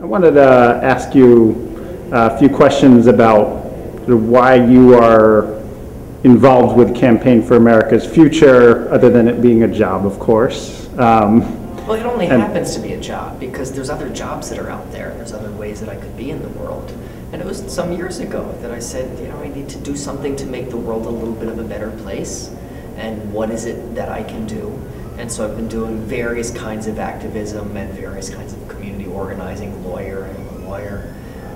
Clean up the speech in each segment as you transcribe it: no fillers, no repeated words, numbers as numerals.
I wanted to ask you a few questions about sort of why you are involved with Campaign for America's Future, other than it being a job, of course. Well, it only happens to be a job because there's other jobs that are out there. There's other ways that I could be in the world. And it was some years ago that I said, you know, I need to do something to make the world a little bit of a better place. And what is it that I can do? And so I've been doing various kinds of activism and various kinds of community organizing,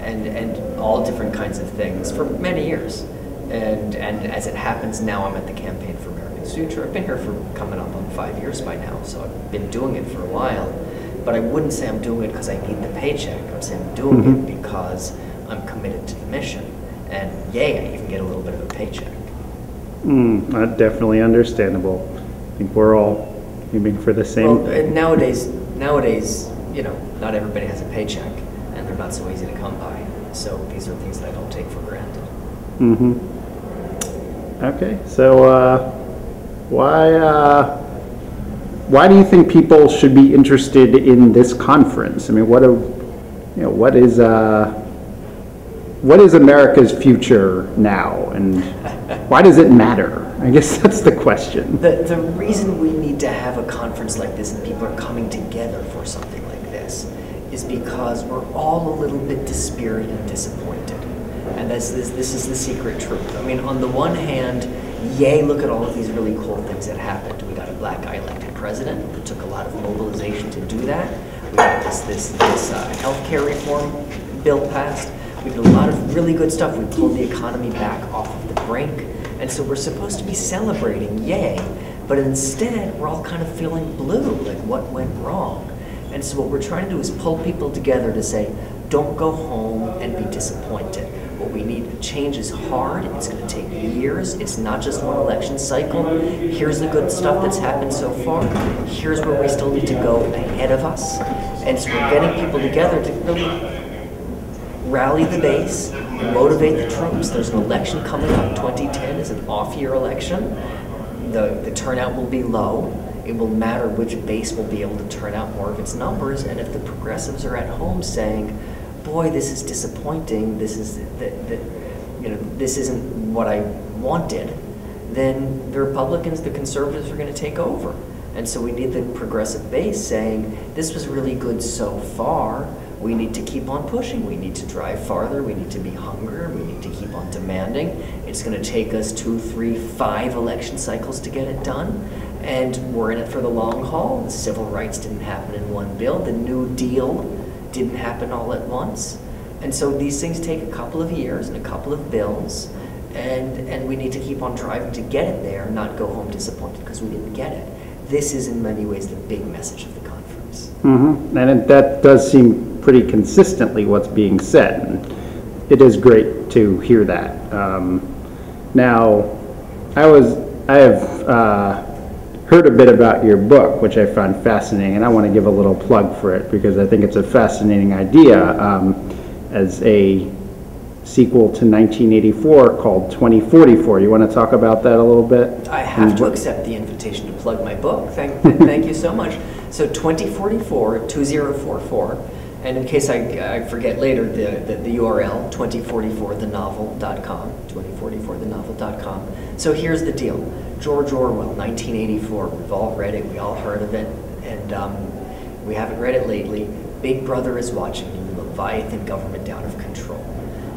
and all different kinds of things for many years. And as it happens now, I'm at the Campaign for America's Future. I've been here for coming up on 5 years by now, so I've been doing it for a while. But I wouldn't say I'm doing it because I need the paycheck. I'm saying I'm doing it because I'm committed to the mission. And yay, I even get a little bit of a paycheck. Definitely understandable. I think we're all aiming for the same. Well, nowadays, you know, not everybody has a paycheck, and they're not so easy to come by. So these are things that I don't take for granted. Okay, so why do you think people should be interested in this conference? I mean, what is America's future now, and why does it matter? I guess that's the question. The reason we need to have a conference like this and people are coming together for something like this is because we're all a little bit dispirited and disappointed. And this is the secret truth. I mean, on the one hand, yay, look at all of these really cool things that happened. We got a black guy elected president. It took a lot of mobilization to do that. We got this healthcare reform bill passed. We did a lot of really good stuff. We pulled the economy back off of the brink. And so we're supposed to be celebrating, yay. But instead, we're all kind of feeling blue, like what went wrong? And so what we're trying to do is pull people together to say, don't go home and be disappointed. What we need, change is hard, it's going to take years, it's not just one election cycle. Here's the good stuff that's happened so far, here's where we still need to go ahead of us. And so we're getting people together to really rally the base, motivate the troops. There's an election coming up. 2010 is an off-year election. The turnout will be low. It will matter which base will be able to turn out more of its numbers. And if the progressives are at home saying, boy, this is disappointing, this isn't what I wanted, then the Republicans, the conservatives are going to take over. And so we need the progressive base saying, this was really good so far, we need to keep on pushing, we need to drive farther, we need to be hungrier, we need to keep on demanding. It's going to take us 2, 3, 5 election cycles to get it done, and we're in it for the long haul. The civil rights didn't happen in one bill, the New Deal didn't happen all at once. And so these things take a couple of years and a couple of bills, and we need to keep on driving to get it there, not go home disappointed because we didn't get it. This is in many ways the big message of the conference. And that does seem pretty consistently what's being said. And it is great to hear that. Now, I have heard a bit about your book, which I found fascinating, and I want to give a little plug for it because I think it's a fascinating idea as a sequel to 1984 called 2044. You want to talk about that a little bit? I have to accept the invitation to plug my book. Thank you so much. So 2044, 2044, and in case I forget later, the URL, 2044thenovel.com, 2044thenovel.com. So here's the deal. George Orwell, 1984, we've all read it, we all heard of it, and we haven't read it lately. Big Brother is watching you, Leviathan government out of control.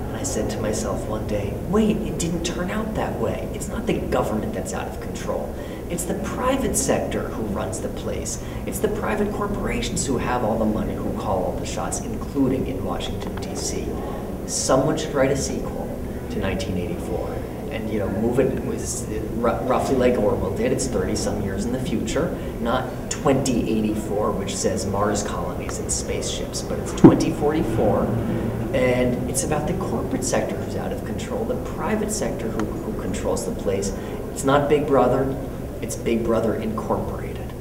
And I said to myself one day, wait, it didn't turn out that way. It's not the government that's out of control. It's the private sector who runs the place. It's the private corporations who have all the money, who call all the shots, including in Washington, D.C. Someone should write a sequel to 1984 and, you know, move it roughly like Orwell did. It's 30-some years in the future, not 2084, which says Mars colonies and spaceships, but it's 2044, and it's about the corporate sector who's out of control, the private sector who controls the place. It's not Big Brother. It's Big Brother Incorporated.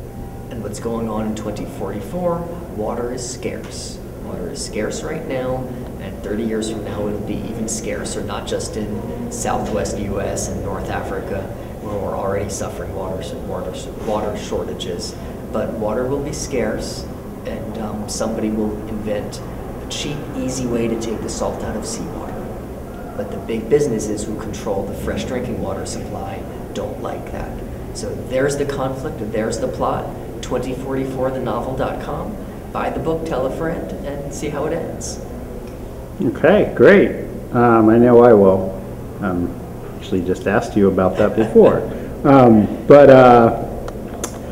And what's going on in 2044, water is scarce. Water is scarce right now, and 30 years from now it'll be even scarcer, not just in Southwest US and North Africa, where we're already suffering water shortages, but water will be scarce, and somebody will invent a cheap, easy way to take the salt out of seawater. But the big businesses who control the fresh drinking water supply don't like that. So there's the conflict, there's the plot. 2044thenovel.com. Buy the book, tell a friend, and see how it ends. Okay, great. I know I will. Actually just asked you about that before. But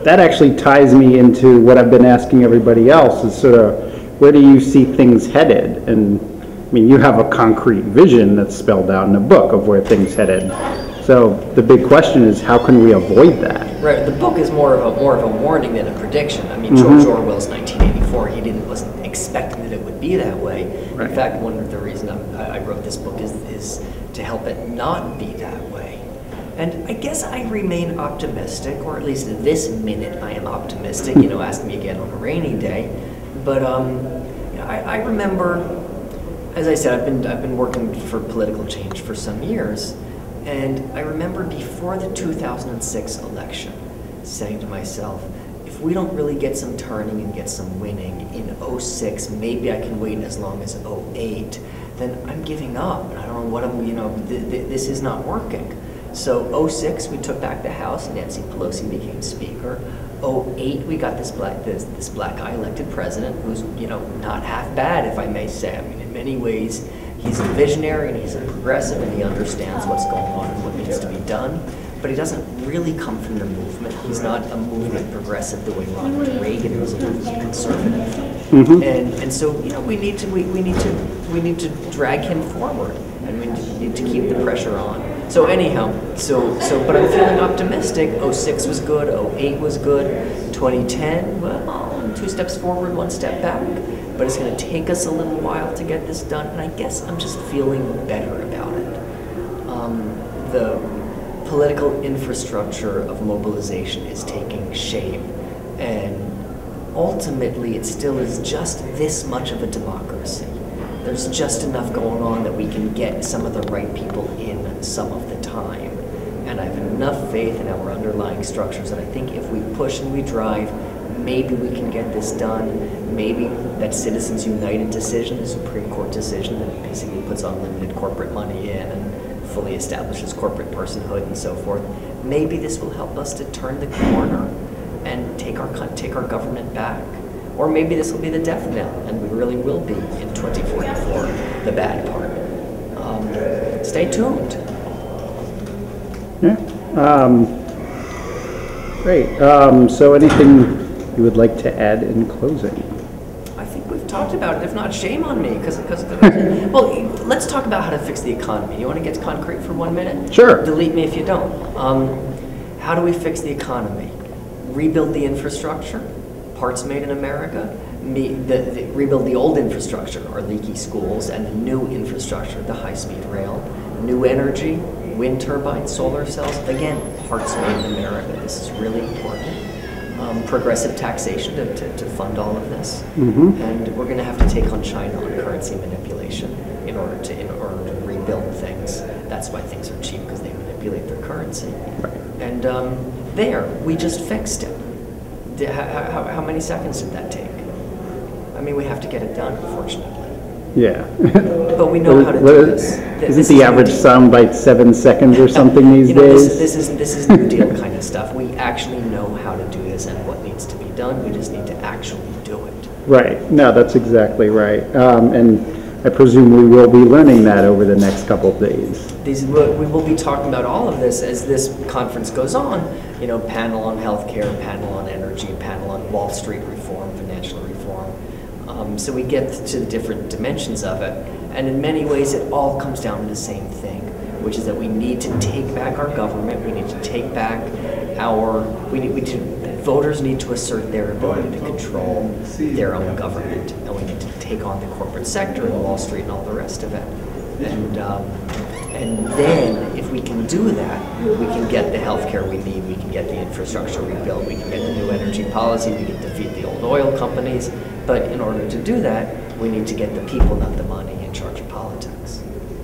that actually ties me into what I've been asking everybody else, is sort of, where do you see things headed? And I mean, you have a concrete vision that's spelled out in a book of where things headed. So the big question is, how can we avoid that? Right. The book is more of a warning than a prediction. I mean, George Orwell's 1984. He wasn't expecting that it would be that way. Right. In fact, one of the reasons I wrote this book is to help it not be that way. And I guess I remain optimistic, or at least this minute I am optimistic. Ask me again on a rainy day. But I remember, as I said, I've been working for political change for some years. And I remember before the 2006 election saying to myself, if we don't really get some turning and get some winning in 06, maybe I can wait as long as 08, then I'm giving up. And I don't know what this is not working. So 06, we took back the House, Nancy Pelosi became Speaker. 08, we got this black guy elected president who's, not half bad, if I may say. I mean, in many ways, he's a visionary and he's a progressive and he understands what's going on and what needs to be done, but he doesn't really come from the movement. He's not a movement progressive the way Ronald Reagan was a movement conservative. And so we need to drag him forward, and we need to keep the pressure on. So anyhow, but I'm feeling optimistic. 06 was good, 08 was good, 2010, well, 2 steps forward, 1 step back. But it's going to take us a little while to get this done, and I guess I'm just feeling better about it. The political infrastructure of mobilization is taking shape, and ultimately it still is just this much of a democracy. There's just enough going on that we can get some of the right people in some of the time. And I have enough faith in our underlying structures that I think if we push and we drive, maybe we can get this done. Maybe that Citizens United decision, the Supreme Court decision that basically puts unlimited corporate money in and fully establishes corporate personhood and so forth, maybe this will help us to turn the corner and take our government back. Or maybe this will be the death knell, and we really will be in 2044, the bad part. Stay tuned. Yeah. Great. So anything you would like to add in closing? I think we've talked about it. If not, shame on me. Well, let's talk about how to fix the economy. You want to get concrete for 1 minute? Sure. Delete me if you don't. How do we fix the economy? Rebuild the infrastructure. Parts made in America. Rebuild the old infrastructure, our leaky schools, and the new infrastructure, the high-speed rail. New energy, wind turbines, solar cells. Again, parts made in America. This is really important. Progressive taxation to fund all of this, and we're going to have to take on China on currency manipulation in order to rebuild things. That's why things are cheap, because they manipulate their currency. Right. And we just fixed it. How many seconds did that take? I mean, we have to get it done, unfortunately. Yeah. But we know how to do this. Isn't the average soundbite 7 seconds or something these days? This is New Deal kind of stuff. We actually know how to do this and what needs to be done. We just need to actually do it. Right. No, that's exactly right. And I presume we will be learning that over the next couple of days. We will be talking about all of this as this conference goes on. Panel on healthcare, panel on energy, panel on Wall Street reform, financial reform. So we get to the different dimensions of it. And in many ways, it all comes down to the same thing, which is that we need to take back our government. We need to take back voters need to assert their ability to control their own government. And we need to take on the corporate sector and Wall Street and all the rest of it. And then, if we can do that, we can get the healthcare we need, we can get the infrastructure we build, we can get the new energy policy, we can defeat the old oil companies. But in order to do that, we need to get the people, not the money, in charge of politics.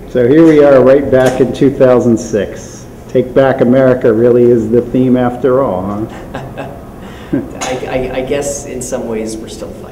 So here we are right back in 2006. Take Back America really is the theme after all, huh? I guess in some ways we're still fighting.